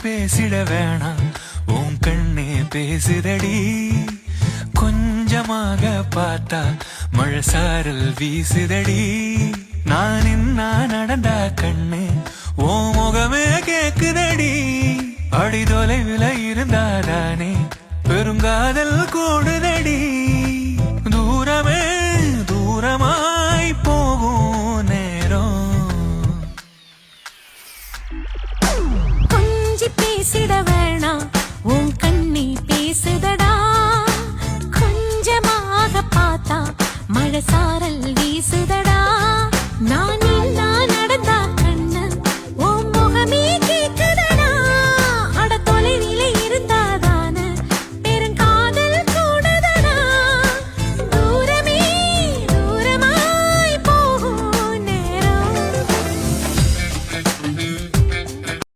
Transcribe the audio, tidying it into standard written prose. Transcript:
பேசிட வேணாம் உன் கண்ணே பேசுதடி கொஞ்சமாக பார்த்தா மழை சாரல் வீசுதடி நான் இன்னா நடந்தா கண்ணு ஓ முகமே கேக்குதடி அடி தொலைவில் இருந்தாதானே பெருங்காதல் கூடுதடி தூரமே தூரமாய் போகும் நேரம் கொஞ்சி பேசிட வேணாம்